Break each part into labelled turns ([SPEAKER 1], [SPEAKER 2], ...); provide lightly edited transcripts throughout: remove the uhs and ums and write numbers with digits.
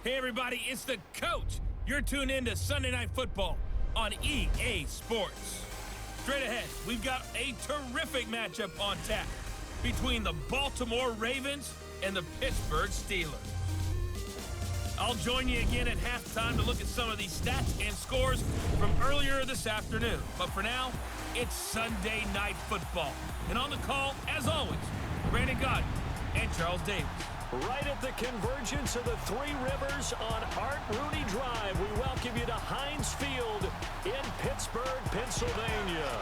[SPEAKER 1] Hey everybody, it's the coach. You're tuned in to Sunday Night Football on EA Sports. Straight ahead, we've got a terrific matchup on tap between the Baltimore Ravens and the Pittsburgh Steelers. I'll join you again at halftime to look at some of these stats and scores from earlier this afternoon. But for now, it's Sunday Night Football. And on the call, as always, Brandon Godden and Charles Davis.
[SPEAKER 2] Right at the convergence of the Three Rivers on Art Rooney Drive, we welcome you to Heinz Field in Pittsburgh, Pennsylvania.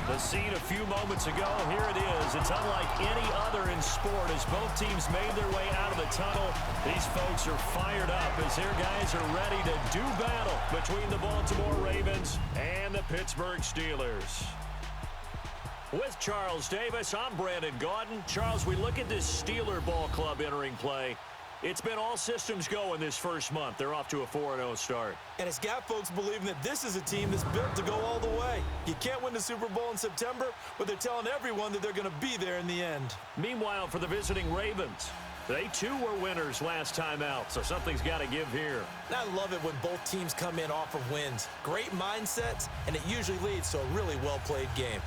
[SPEAKER 2] The scene a few moments ago, here it is. It's unlike any other in sport as both teams made their way out of the tunnel. These folks are fired up as their guys are ready to do battle between the Baltimore Ravens and the Pittsburgh Steelers. With Charles Davis, I'm Brandon Godden. Charles, we look at this Steeler ball club entering play. It's been all systems go in this first month. They're off to a 4-0 start.
[SPEAKER 3] And it's got folks believing that this is a team that's built to go all the way. You can't win the Super Bowl in September, but they're telling everyone that they're going to be there in the end.
[SPEAKER 2] Meanwhile, for the visiting Ravens, they too were winners last time out, so something's got to give here.
[SPEAKER 3] I love it when both teams come in off of wins. Great mindsets, and it usually leads to a really well-played game.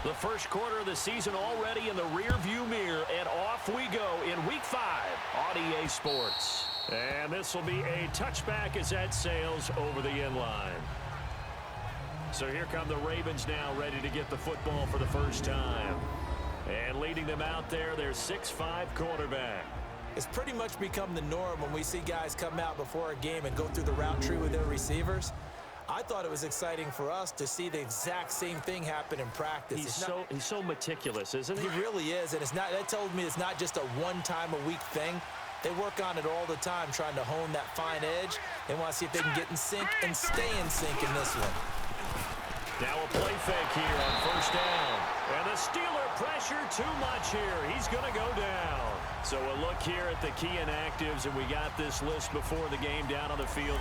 [SPEAKER 2] The first quarter of the season already in the rear-view mirror, and off we go in Week 5 on EA Sports. And this will be a touchback as that sails over the inline. So here come the Ravens now, ready to get the football for the first time. And leading them out there, their 6'5" quarterback.
[SPEAKER 3] It's pretty much become the norm when we see guys come out before a game and go through the route tree with their receivers. I thought it was exciting for us to see the exact same thing happen in practice.
[SPEAKER 2] He's so meticulous, isn't he?
[SPEAKER 3] He really is, and that told me it's not just a one-time-a-week thing. They work on it all the time, trying to hone that fine edge. They want to see if they can get in sync and stay in sync in this one.
[SPEAKER 2] Now a play fake here on first down. And the Steeler pressure too much here. He's going to go down. So a look here at the key inactives, and we got this list before the game down on the field.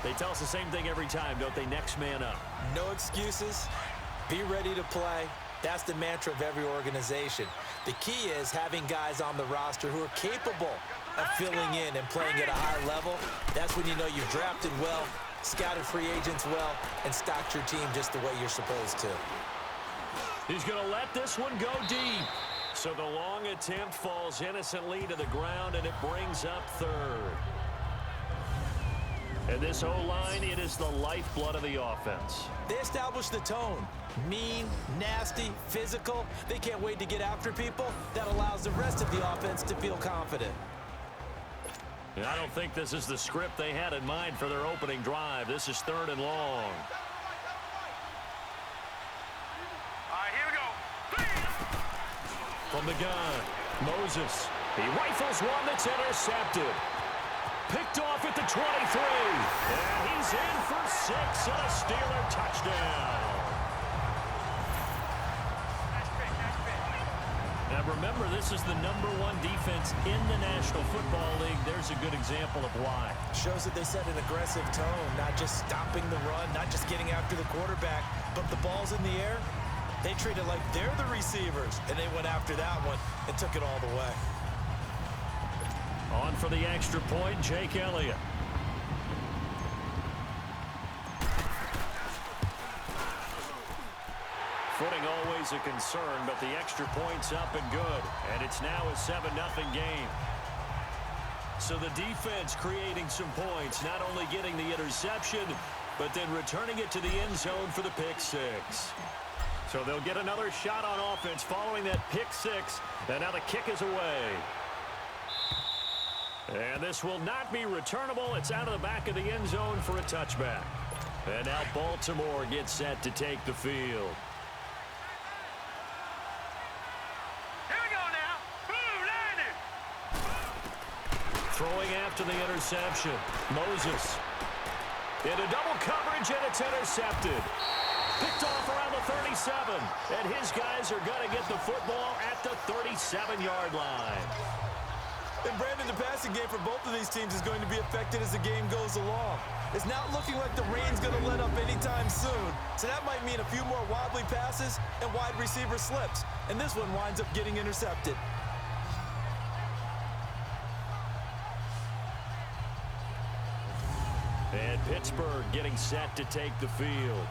[SPEAKER 2] They tell us the same thing every time, don't they? Next man up.
[SPEAKER 3] No excuses. Be ready to play. That's the mantra of every organization. The key is having guys on the roster who are capable of filling in and playing at a high level. That's when you know you've drafted well, scouted free agents well, and stocked your team just the way you're supposed to.
[SPEAKER 2] He's going to let this one go deep. So the long attempt falls innocently to the ground, and it brings up third. And this O-line, it is the lifeblood of the offense.
[SPEAKER 3] They establish the tone. Mean, nasty, physical. They can't wait to get after people. That allows the rest of the offense to feel confident.
[SPEAKER 2] And I don't think this is the script they had in mind for their opening drive. This is 3rd and long.
[SPEAKER 4] All right, here we go.
[SPEAKER 2] From the gun, Moses. He rifles one that's intercepted. Picked off at the 23. And he's in for 6 and a Steeler touchdown. Now remember, this is the #1 defense in the National Football League. There's a good example of why.
[SPEAKER 3] Shows that they set an aggressive tone, not just stopping the run, not just getting after the quarterback, but the ball's in the air. They treat it like they're the receivers, and they went after that one and took it all the way.
[SPEAKER 2] On for the extra point, Jake Elliott. Footing always a concern, but the extra point's up and good. And it's now a 7-0 game. So the defense creating some points, not only getting the interception, but then returning it to the end zone for the pick 6. So they'll get another shot on offense following that pick 6. And now the kick is away. And this will not be returnable. It's out of the back of the end zone for a touchback. And now Baltimore gets set to take the field.
[SPEAKER 4] Here we go now. Boom, landed.
[SPEAKER 2] Throwing after the interception. Moses. Into double coverage, and it's intercepted. Picked off around the 37. And his guys are going to get the football at the 37-yard line.
[SPEAKER 3] And Brandon, the passing game for both of these teams is going to be affected as the game goes along. It's not looking like the rain's going to let up anytime soon. So that might mean a few more wobbly passes and wide receiver slips. And this one winds up getting intercepted.
[SPEAKER 2] And Pittsburgh getting set to take the field.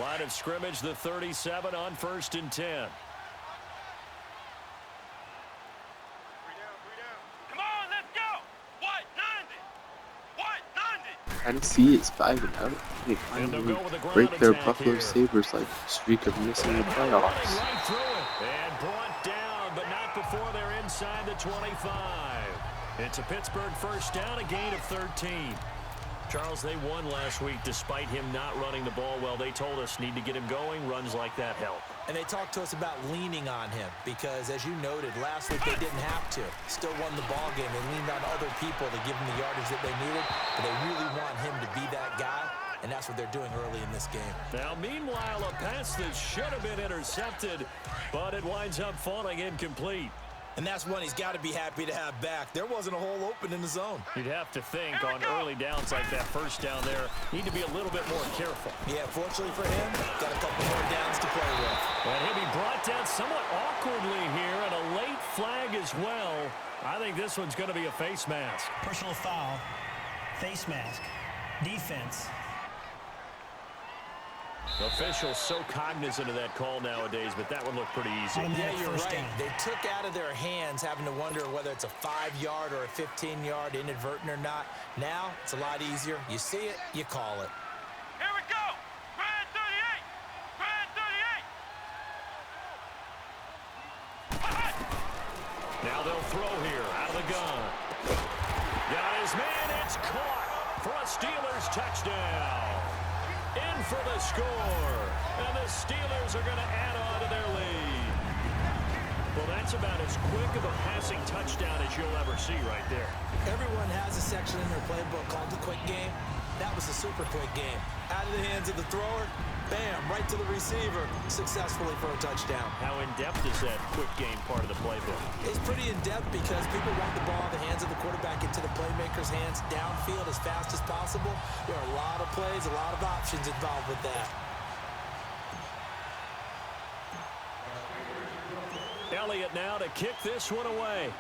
[SPEAKER 2] Line of scrimmage, the 37 on 1st and 10.
[SPEAKER 4] Come on, let's go. What, 90?
[SPEAKER 5] Tennessee is 5-0. They finally break their Buffalo Sabres like streak of missing the playoffs.
[SPEAKER 2] Right through it and brought down, but not before they're inside the 25. It's a Pittsburgh first down, a gain of 13. Charles, they won last week despite him not running the ball well. They told us need to get him going. Runs like that help.
[SPEAKER 3] And they talked to us about leaning on him because, as you noted, last week they didn't have to. Still won the ball game. They leaned on other people to give them the yardage that they needed, but they really want him to be that guy, and that's what they're doing early in this game.
[SPEAKER 2] Now, meanwhile, a pass that should have been intercepted, but it winds up falling incomplete.
[SPEAKER 3] And that's one he's got to be happy to have back. There wasn't a hole open in the zone.
[SPEAKER 2] You'd have to think on early downs like that first down there, need to be a little bit more careful.
[SPEAKER 3] Yeah, fortunately for him, got a couple more downs to play with.
[SPEAKER 2] And he'll be brought down somewhat awkwardly here, and a late flag as well. I think this one's going to be a face mask.
[SPEAKER 6] Personal foul, face mask, defense.
[SPEAKER 2] Officials so cognizant of that call nowadays, but that one looked pretty easy.
[SPEAKER 3] Yeah, you're right. They took out of their hands having to wonder whether it's a 5-yard or a 15-yard inadvertent or not. Now, it's a lot easier. You see it, you call it.
[SPEAKER 4] Here we go. Brand 38. Brand 38.
[SPEAKER 2] Now they'll throw here out of the gun. Got his man. It's caught for a Steelers touchdown. In for the score, and the Steelers are going to add on to their lead. Well, that's about as quick of a passing touchdown as you'll ever see right there.
[SPEAKER 3] Everyone has a section in their playbook called the quick game. That was a super quick game. Out of the hands of the thrower, bam, right to the receiver, successfully for a touchdown.
[SPEAKER 2] How in-depth is that quick game part of the playbook?
[SPEAKER 3] It's pretty in-depth because people want the ball in the hands of the quarterback into the playmaker's hands downfield as fast as possible. There are a lot of plays, a lot of options involved with that.
[SPEAKER 2] Elliott now to kick this one away.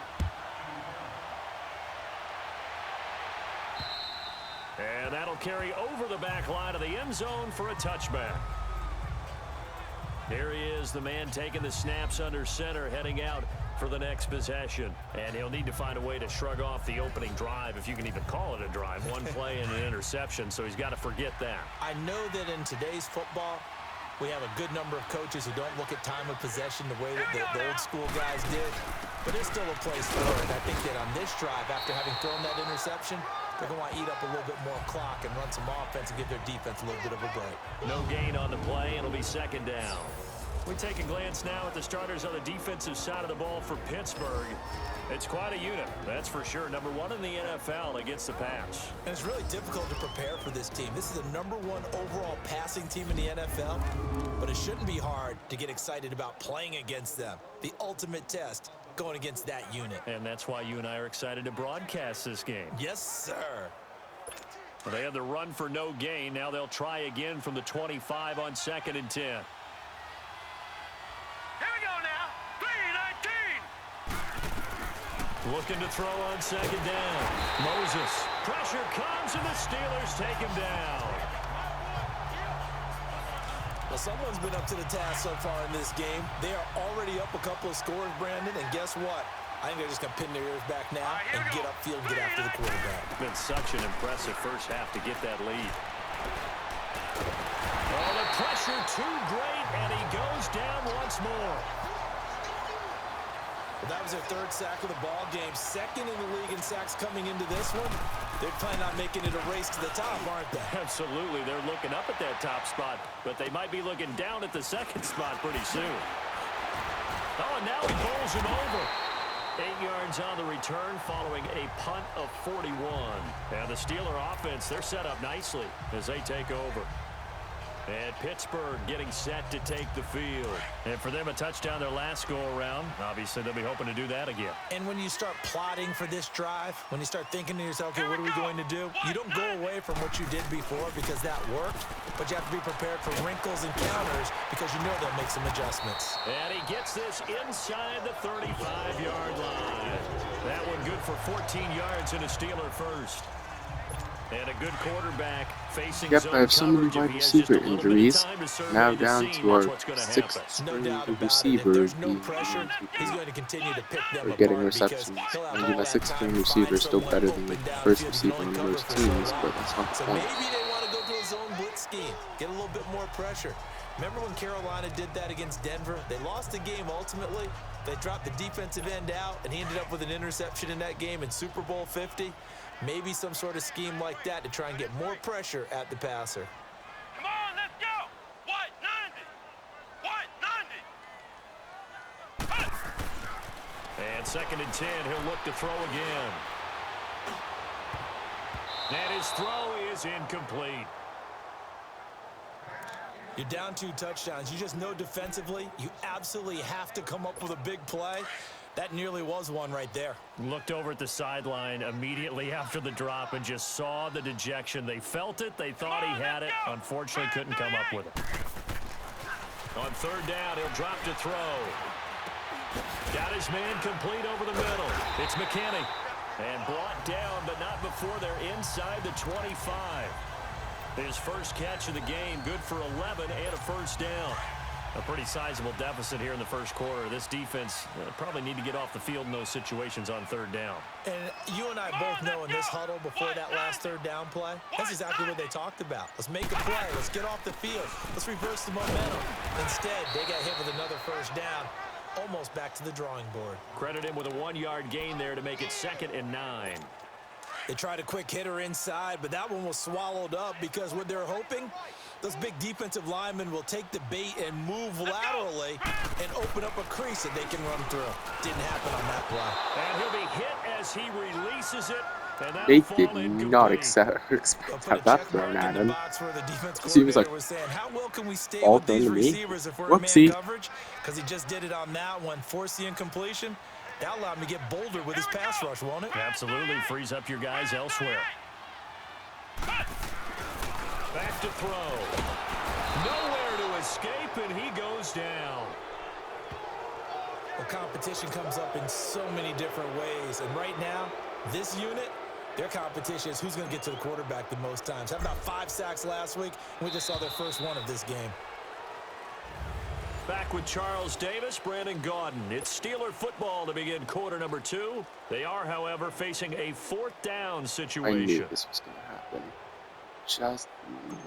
[SPEAKER 2] And that'll carry over the back line of the end zone for a touchback. Here he is, the man taking the snaps under center, heading out for the next possession. And he'll need to find a way to shrug off the opening drive, if you can even call it a drive. One play and an interception, so he's got to forget that.
[SPEAKER 3] I know that in today's football, we have a good number of coaches who don't look at time of possession the way that the old school guys did. But there's still a place for it. And I think that on this drive, after having thrown that interception, they're going to want to eat up a little bit more clock and run some offense and give their defense a little bit of a break.
[SPEAKER 2] No gain on the play. It'll be second down. We take a glance now at the starters on the defensive side of the ball for Pittsburgh. It's quite a unit, that's for sure. Number one in the NFL against the pass.
[SPEAKER 3] And it's really difficult to prepare for this team. This is the #1 overall passing team in the NFL, but it shouldn't be hard to get excited about playing against them. The ultimate test going against that unit.
[SPEAKER 2] And that's why you and I are excited to broadcast this game.
[SPEAKER 3] Yes, sir.
[SPEAKER 2] They had the run for no gain. Now they'll try again from the 25 on 2nd and 10.
[SPEAKER 4] Here we go now. 3-19.
[SPEAKER 2] Looking to throw on 2nd down. Moses. Pressure comes and the Steelers take him down.
[SPEAKER 3] Well, someone's been up to the task so far in this game. They are already up a couple of scores, Brandon, and guess what? I think they're just going to pin their ears back now and get upfield and get after the quarterback.
[SPEAKER 2] Been such an impressive first half to get that lead. Oh, the pressure too great, and he goes down once more.
[SPEAKER 3] Well, that was their 3rd sack of the ball game. 2nd in the league in sacks coming into this one. They're planning on making it a race to the top, aren't they?
[SPEAKER 2] Absolutely. They're looking up at that top spot, but they might be looking down at the 2nd spot pretty soon. Oh, and now he bowls him over. 8 yards on the return following a punt of 41. And the Steeler offense, they're set up nicely as they take over. And Pittsburgh getting set to take the field. And for them, a touchdown their last go-around. Obviously, they'll be hoping to do that again.
[SPEAKER 3] And when you start plotting for this drive, when you start thinking to yourself, okay, what are we going to do? You don't go away from what you did before because that worked, but you have to be prepared for wrinkles and counters because you know they'll make some adjustments.
[SPEAKER 2] And he gets this inside the 35-yard line. That one good for 14 yards and a Steeler first. And a good quarterback facing
[SPEAKER 5] Yep,
[SPEAKER 2] zone
[SPEAKER 5] I have so many
[SPEAKER 2] coverage.
[SPEAKER 5] wide
[SPEAKER 2] If he has just a
[SPEAKER 5] receiver
[SPEAKER 2] little bit of
[SPEAKER 5] injuries.
[SPEAKER 2] time to survey
[SPEAKER 5] Now
[SPEAKER 2] the
[SPEAKER 5] down
[SPEAKER 2] scene,
[SPEAKER 5] to
[SPEAKER 2] that's
[SPEAKER 5] our
[SPEAKER 2] what's gonna
[SPEAKER 5] sixth
[SPEAKER 2] happen.
[SPEAKER 3] No
[SPEAKER 5] string
[SPEAKER 3] doubt about it. If
[SPEAKER 5] receiver
[SPEAKER 3] there's no
[SPEAKER 5] being
[SPEAKER 3] pressure, he's going to continue to pick them
[SPEAKER 5] or getting
[SPEAKER 3] apart because
[SPEAKER 5] receptions.
[SPEAKER 3] he'll have
[SPEAKER 5] I
[SPEAKER 3] all
[SPEAKER 5] mean, the
[SPEAKER 3] that
[SPEAKER 5] sixth string
[SPEAKER 3] time to
[SPEAKER 5] receiver
[SPEAKER 3] find
[SPEAKER 5] is still
[SPEAKER 3] someone
[SPEAKER 5] better than
[SPEAKER 3] open
[SPEAKER 5] the
[SPEAKER 3] downfield.
[SPEAKER 5] first
[SPEAKER 3] He can
[SPEAKER 5] receiver
[SPEAKER 3] only
[SPEAKER 5] on
[SPEAKER 3] cover
[SPEAKER 5] most
[SPEAKER 3] for so
[SPEAKER 5] teams,
[SPEAKER 3] long.
[SPEAKER 5] but that's not the
[SPEAKER 3] So
[SPEAKER 5] point.
[SPEAKER 3] maybe they want to go to a zone blitz scheme, get a little bit more pressure. Remember when Carolina did that against Denver? They lost the game ultimately. They dropped the defensive end out, and he ended up with an interception in that game in Super Bowl 50. Maybe some sort of scheme like that to try and get more pressure at the passer.
[SPEAKER 4] Come on, let's go. What? 90.
[SPEAKER 2] And 2nd and 10, he'll look to throw again. And his throw is incomplete.
[SPEAKER 3] You're down 2 touchdowns. You just know defensively you absolutely have to come up with a big play. That nearly was one right there.
[SPEAKER 2] Looked over at the sideline immediately after the drop and just saw the dejection. They felt it. They thought he had it. Unfortunately, couldn't come up with it. On 3rd down, he'll drop to throw. Got his man complete over the middle. It's McKinney. And brought down, but not before they're inside the 25. His first catch of the game, good for 11 and a first down. A pretty sizable deficit here in the first quarter. This defense probably need to get off the field in those situations on 3rd down.
[SPEAKER 3] And you and I both know in this huddle before that last 3rd down play, that's exactly what they talked about. Let's make a play. Let's get off the field. Let's reverse the momentum. Instead, they got hit with another first down, almost back to the drawing board.
[SPEAKER 2] Credit him with a 1-yard gain there to make it 2nd and 9.
[SPEAKER 3] They tried a quick hitter inside, but that one was swallowed up because what they're hoping, those big defensive linemen will take the bait and move laterally and open up a crease that they can run through. Didn't happen on that play.
[SPEAKER 2] And he'll be hit as he releases it. And
[SPEAKER 5] They did not expect to have that thrown at him. He was like,
[SPEAKER 3] how well can we stay
[SPEAKER 5] all
[SPEAKER 3] with these
[SPEAKER 5] done to me?
[SPEAKER 3] receivers if we're in
[SPEAKER 5] Whoopsie.
[SPEAKER 3] man coverage? Because he just did it on that one, forced the incompletion. That allowed him to get bolder with his pass rush, won't it?
[SPEAKER 2] Absolutely frees up your guys elsewhere. Back to throw. Nowhere to escape, and he goes down.
[SPEAKER 3] Well, competition comes up in so many different ways. And right now, this unit, their competition is who's going to get to the quarterback the most times. Had about 5 sacks last week. We just saw their first one of this game.
[SPEAKER 2] Back with Charles Davis, Brandon Gaudin. It's Steeler football to begin quarter number 2. They are, however, facing a 4th down
[SPEAKER 5] I
[SPEAKER 2] situation.
[SPEAKER 5] knew this was going to happen. Just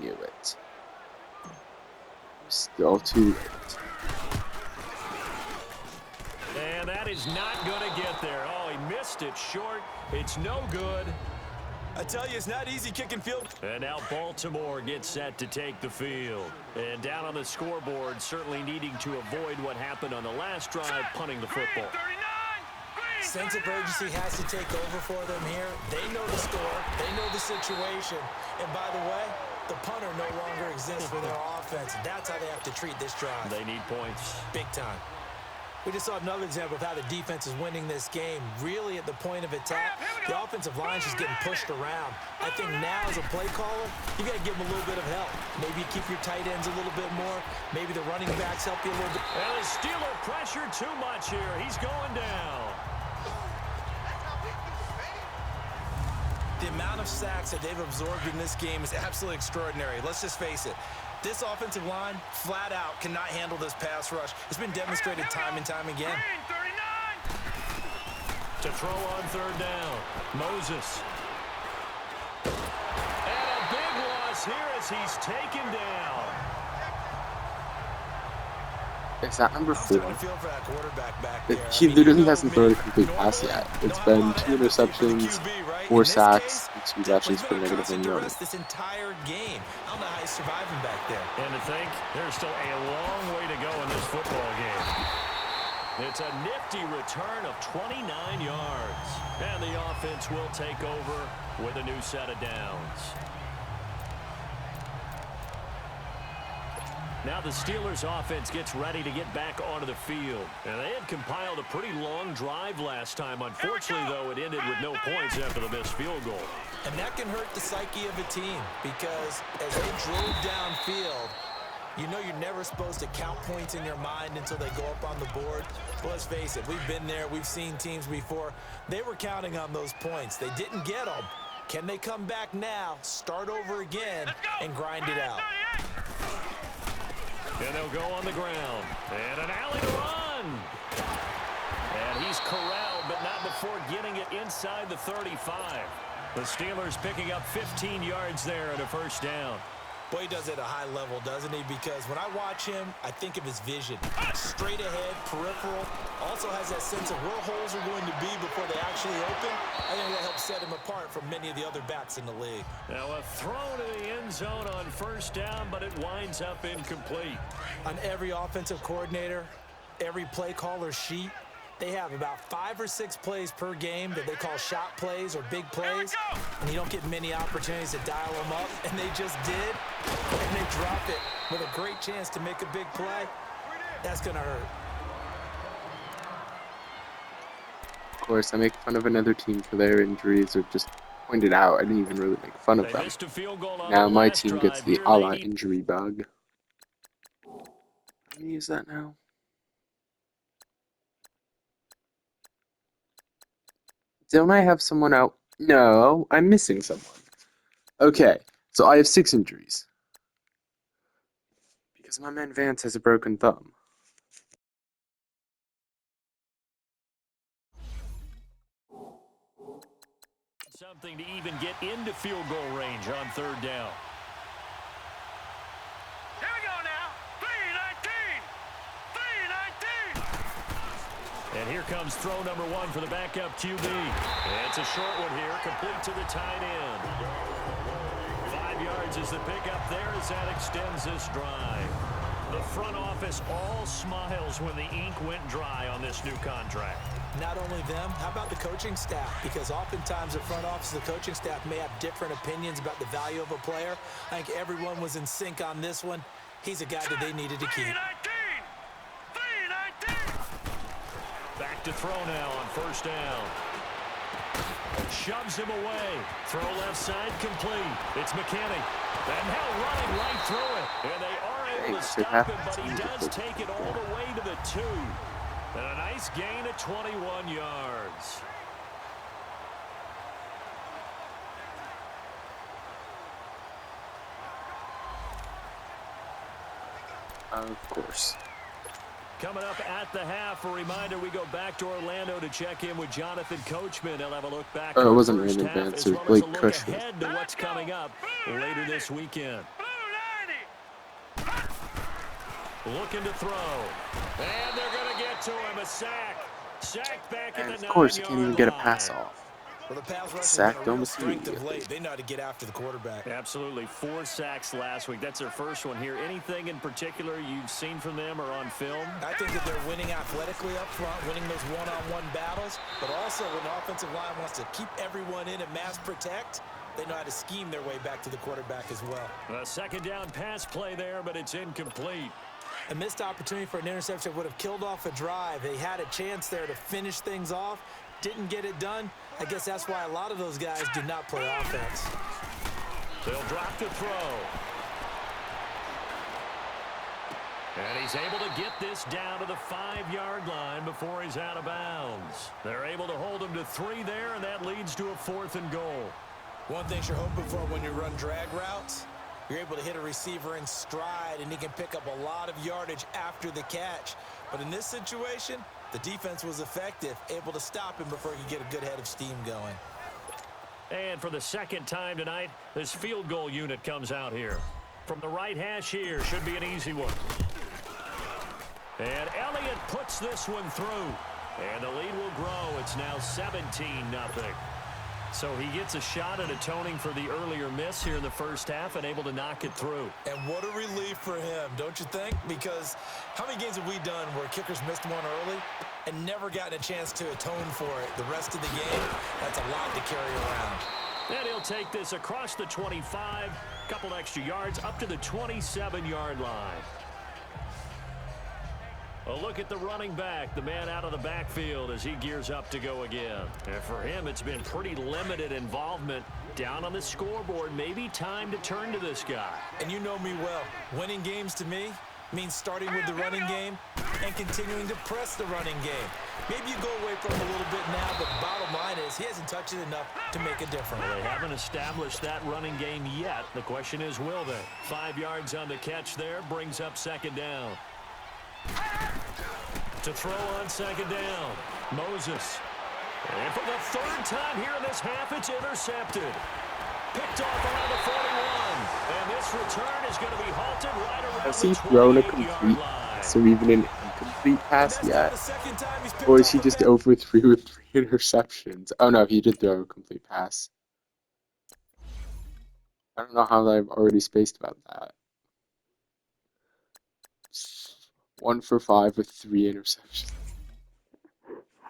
[SPEAKER 5] knew it. Still too late.
[SPEAKER 2] And that is not going to get there. Oh, he missed it short. It's no good.
[SPEAKER 3] I tell you, it's not easy kicking field.
[SPEAKER 2] And now Baltimore gets set to take the field. And down on the scoreboard, certainly needing to avoid what happened on the last drive, punting the football.
[SPEAKER 3] Sense of urgency has to take over for them here. They know the score. They know the situation. And by the way, the punter no longer exists for their offense. That's how they have to treat this drive.
[SPEAKER 2] They need points.
[SPEAKER 3] Big time. We just saw another example of how the defense is winning this game. Really at the point of attack, the offensive line's just getting pushed around. I think now as a play caller, you got to give them a little bit of help. Maybe keep your tight ends a little bit more. Maybe the running backs help you a little bit.
[SPEAKER 2] And the Steeler pressure too much here. He's going down.
[SPEAKER 3] The amount of sacks that they've absorbed in this game is absolutely extraordinary. Let's just face it. This offensive line, flat out, cannot handle this pass rush. It's been demonstrated time and time again.
[SPEAKER 2] To throw on 3rd down, Moses. And a big loss here as he's taken down.
[SPEAKER 5] Is that number 4?
[SPEAKER 3] Feel for that quarterback back
[SPEAKER 5] He
[SPEAKER 3] there.
[SPEAKER 5] literally hasn't thrown a complete pass yet. It's been 2 interceptions, 4 sacks, and 2 rushes for -1 yard.
[SPEAKER 3] This entire game. I don't know how he's surviving back there.
[SPEAKER 2] And to think, there's still a long way to go in this football game. It's a nifty return of 29 yards. And the offense will take over with a new set of downs. Now the Steelers offense gets ready to get back onto the field. And they had compiled a pretty long drive last time. Unfortunately, though, it ended with no points after the missed field goal.
[SPEAKER 3] And that can hurt the psyche of a team because as they drove downfield, you know you're never supposed to count points in your mind until they go up on the board. But let's face it, we've been there. We've seen teams before. They were counting on those points. They didn't get them. Can they come back now, start over again, and grind it out?
[SPEAKER 2] And they'll go on the ground. And an alley to run. And he's corralled, but not before getting it inside the 35. The Steelers picking up 15 yards there and a first down.
[SPEAKER 3] Boy, he does it at a high level, doesn't he? Because when I watch him, I think of his vision. Straight ahead, peripheral. Also has that sense of where holes are going to be before they actually open. I think that helps set him apart from many of the other backs in the league.
[SPEAKER 2] Now a throw to the end zone on first down, but it winds up incomplete.
[SPEAKER 3] On every offensive coordinator, every play caller sheet, they have about 5 or 6 plays per game that they call shot plays or big plays, and you don't get many opportunities to dial them up, and they just did, and they drop it with a great chance to make a big play. That's going to hurt.
[SPEAKER 5] Of course, I make fun of another team for their injuries, or just point it out. I didn't even really make fun of them. Now my team gets the a la injury bug. Can I use that now? Don't I have someone out? No, I'm missing someone. Okay, so I have 6 injuries. Because my man Vance has a broken thumb.
[SPEAKER 2] Something to even get into field goal range on third down.
[SPEAKER 4] Here we go now. 3-19. 3-19.
[SPEAKER 2] And here comes throw number 1 for the backup QB. It's a short one here, complete to the tight end. 5 yards is the pickup there as that extends this drive. The front office all smiles when the ink went dry on this new contract.
[SPEAKER 3] Not only them, how about the coaching staff? Because oftentimes the front office and the coaching staff may have different opinions about the value of a player. I think everyone was in sync on this one. He's a guy that they needed to keep.
[SPEAKER 4] 3-19.
[SPEAKER 2] Back to throw now on first down. Shoves him away. Throw left side complete. It's McKinney. And now running right through it. And they are able to stop him, but he does take it all the way to the 2. And a nice gain of 21 yards.
[SPEAKER 5] Of course.
[SPEAKER 2] Coming up at the half, a reminder, we go back to Orlando to check in with Jonathan Coachman. He'll have a look back
[SPEAKER 5] Oh, it
[SPEAKER 2] on
[SPEAKER 5] wasn't
[SPEAKER 2] the first
[SPEAKER 5] Raymond
[SPEAKER 2] half,
[SPEAKER 5] Vance,
[SPEAKER 2] as
[SPEAKER 5] it was
[SPEAKER 2] well as
[SPEAKER 5] Blake
[SPEAKER 2] a look
[SPEAKER 5] Cushman.
[SPEAKER 2] ahead to what's coming up later this weekend. Looking to throw. And they're going to get to him. A sack. Sack back at the 9-yard line.
[SPEAKER 5] Of course, you can't even get a pass off.
[SPEAKER 3] Well, the pass rush
[SPEAKER 5] Sacked
[SPEAKER 3] has been a real
[SPEAKER 5] almost
[SPEAKER 3] strength of
[SPEAKER 5] immediately.
[SPEAKER 3] late. They know how to get after the quarterback.
[SPEAKER 2] Absolutely. 4 sacks last week. That's their first one here. Anything in particular you've seen from them or on film?
[SPEAKER 3] I think that they're winning athletically up front, winning those one-on-one battles, but also when the offensive line wants to keep everyone in and mass protect, they know how to scheme their way back to the quarterback as well.
[SPEAKER 2] A second down pass play there, but it's incomplete.
[SPEAKER 3] A missed opportunity for an interception would have killed off a drive. They had a chance there to finish things off, didn't get it done. I guess that's why a lot of those guys do not play offense.
[SPEAKER 2] They'll drop to throw. And he's able to get this down to the 5-yard line before he's out of bounds. They're able to hold him to 3 there, and that leads to a 4th and goal.
[SPEAKER 3] One thing you're hoping for when you run drag routes, you're able to hit a receiver in stride, and he can pick up a lot of yardage after the catch. But in this situation, the defense was effective, able to stop him before he could get a good head of steam going.
[SPEAKER 2] And for the second time tonight, this field goal unit comes out here. From the right hash here, should be an easy one. And Elliott puts this one through. And the lead will grow. It's now 17-0. So he gets a shot at atoning for the earlier miss here in the first half and able to knock it through.
[SPEAKER 3] And what a relief for him, don't you think? Because how many games have we done where kickers missed one early and never gotten a chance to atone for it the rest of the game? That's a lot to carry around.
[SPEAKER 2] And he'll take this across the 25, couple extra yards, up to the 27-yard line. A look at the running back, the man out of the backfield as he gears up to go again. And for him, it's been pretty limited involvement. Down on the scoreboard, maybe time to turn to this guy.
[SPEAKER 3] And you know me well. Winning games to me means starting with the running game and continuing to press the running game. Maybe you go away from him a little bit now, but bottom line is he hasn't touched it enough to make a difference.
[SPEAKER 2] Well, they haven't established that running game yet. The question is, will they? 5 yards on the catch there, brings up second down. To throw on second down, Moses. And for the third time here in this half, it's intercepted. Picked off around the 41. And this return is going to be halted right around
[SPEAKER 5] Has
[SPEAKER 2] the
[SPEAKER 5] he thrown a
[SPEAKER 2] 28-yard
[SPEAKER 5] complete
[SPEAKER 2] line.
[SPEAKER 5] pass or even an incomplete pass yet? Or is he just overthrew with 3 interceptions? Oh no, he did throw a complete pass. I don't know how I've already spaced about that. 1 for 5 with 3 interceptions.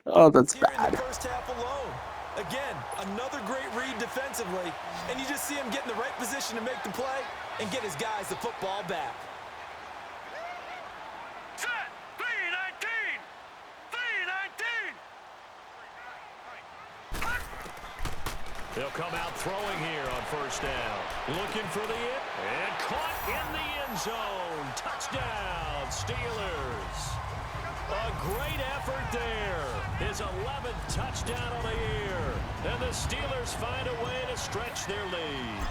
[SPEAKER 5] Oh, that's bad.
[SPEAKER 3] First half alone. Again, another great read defensively, and you just see him get in the right position to make the play and get his guys the football back.
[SPEAKER 4] Set. 3-19. 3-19.
[SPEAKER 2] They'll come out throwing here on first down. Looking for the hit, and caught in the end zone. Touchdown, Steelers. A great effort there. His 11th touchdown of the year. And the Steelers find a way to stretch their lead.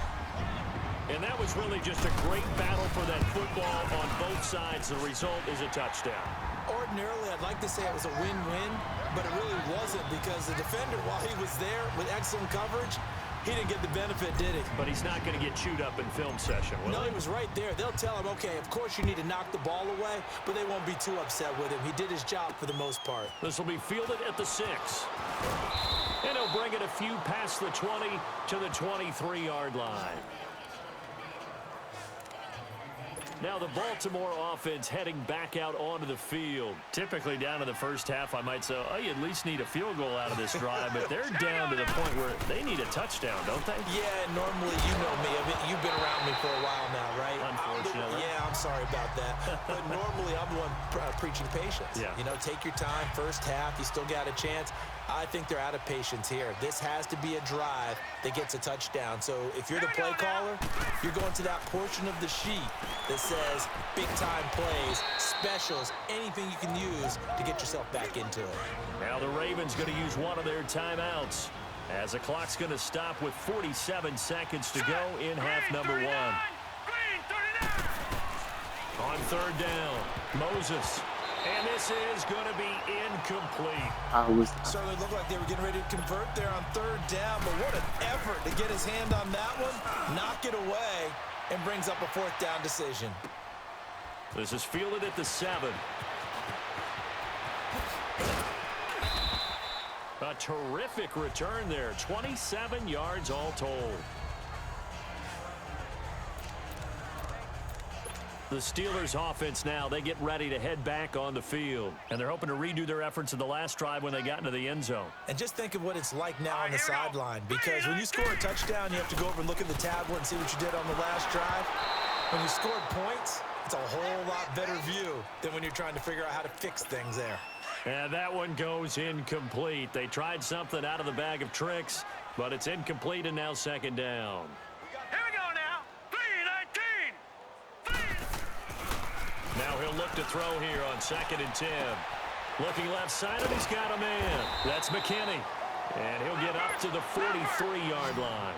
[SPEAKER 2] And that was really just a great battle for that football on both sides. The result is a touchdown.
[SPEAKER 3] Ordinarily, I'd like to say it was a win-win, but it really wasn't because the defender, while he was there with excellent coverage, he didn't get the benefit, did he?
[SPEAKER 2] But he's not going to get chewed up in film session, will
[SPEAKER 3] No,
[SPEAKER 2] he?
[SPEAKER 3] he was right there. They'll tell him, okay, of course you need to knock the ball away, but they won't be too upset with him. He did his job for the most part.
[SPEAKER 2] This will be fielded at the 6. And he'll bring it a few past the 20 to the 23-yard line. Now the Baltimore offense heading back out onto the field. Typically down in the first half, I might say, oh, you at least need a field goal out of this drive, but they're down to the point where they need a touchdown, don't they?
[SPEAKER 3] Yeah, normally, you know me. I mean, you've been around me for a while now, right?
[SPEAKER 2] Unfortunately.
[SPEAKER 3] I'm sorry about that. But normally, I'm the one preaching patience.
[SPEAKER 2] Yeah.
[SPEAKER 3] You know, take your time. First half, you still got a chance. I think they're out of patience here. This has to be a drive that gets a touchdown. So if you're the play caller, you're going to that portion of the sheet that says big-time plays, specials, anything you can use to get yourself back into it.
[SPEAKER 2] Now the Ravens going to use one of their timeouts as the clock's going to stop with 47 seconds to go in half number 1. On third down, Moses. And this is going to be incomplete.
[SPEAKER 5] How was that?
[SPEAKER 3] Certainly looked like they were getting ready to convert there on third down, but what an effort to get his hand on that one, knock it away, and brings up a fourth down decision.
[SPEAKER 2] This is fielded at the 7. A terrific return there, 27 yards all told. The Steelers offense now, they get ready to head back on the field. And they're hoping to redo their efforts in the last drive when they got into the end zone.
[SPEAKER 3] And just think of what it's like now on the sideline, because when you score a touchdown, you have to go over and look at the tablet and see what you did on the last drive. When you scored points, it's a whole lot better view than when you're trying to figure out how to fix things there.
[SPEAKER 2] And that one goes incomplete. They tried something out of the bag of tricks, but it's incomplete and now second down.
[SPEAKER 4] Here we go now. 3-19.
[SPEAKER 2] Now he'll look to throw here on 2nd and 10. Looking left side, and he's got a man. That's McKinney. And he'll get up to the 43-yard line.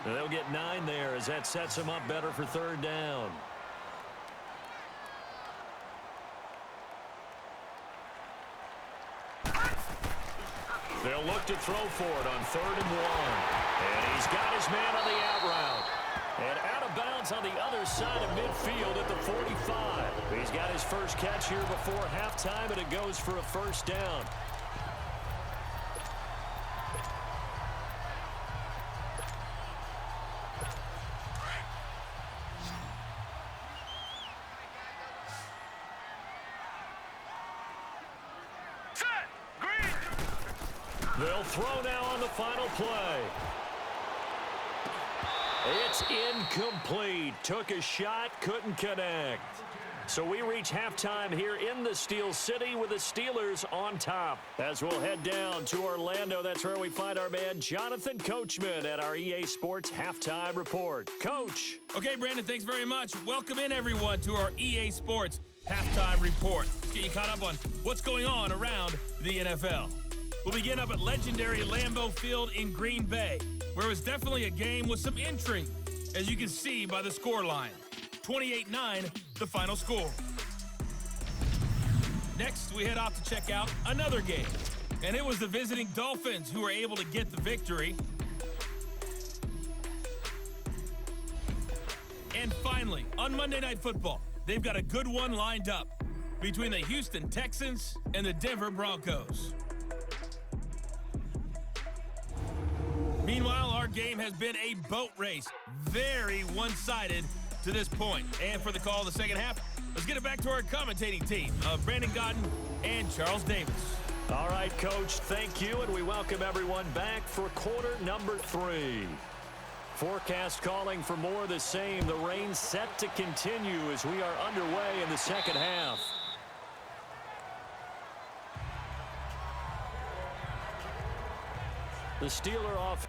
[SPEAKER 2] And they'll get 9 there as that sets him up better for third down. They'll look to throw for it on 3rd and 1. And he's got his man on the out route. And out of bounds on the other side of midfield at the 45. He's got his first catch here before halftime, and it goes for a first down.
[SPEAKER 4] Set. Green.
[SPEAKER 2] They'll throw now on the final play. It's incomplete. Took a shot, couldn't connect. So we reach halftime here in the Steel City with the Steelers on top. As we'll head down to Orlando, that's where we find our man Jonathan Coachman at our EA Sports Halftime Report. Coach.
[SPEAKER 1] Okay, Brandon, thanks very much. Welcome in, everyone, to our EA Sports Halftime Report. Let's get you caught up on what's going on around the NFL. We'll begin up at legendary Lambeau Field in Green Bay, where it was definitely a game with some intrigue, as you can see by the scoreline. 28-9, the final score. Next, we head off to check out another game, and it was the visiting Dolphins who were able to get the victory. And finally, on Monday Night Football, they've got a good one lined up between the Houston Texans and the Denver Broncos. Meanwhile, our game has been a boat race, very one-sided to this point. And for the call of the second half, let's get it back to our commentating team of Brandon Gotten and Charles Davis.
[SPEAKER 2] All right, Coach, thank you, and we welcome everyone back for quarter number 3. Forecast calling for more of the same. The rain set to continue as we are underway in the second half. The Steeler off.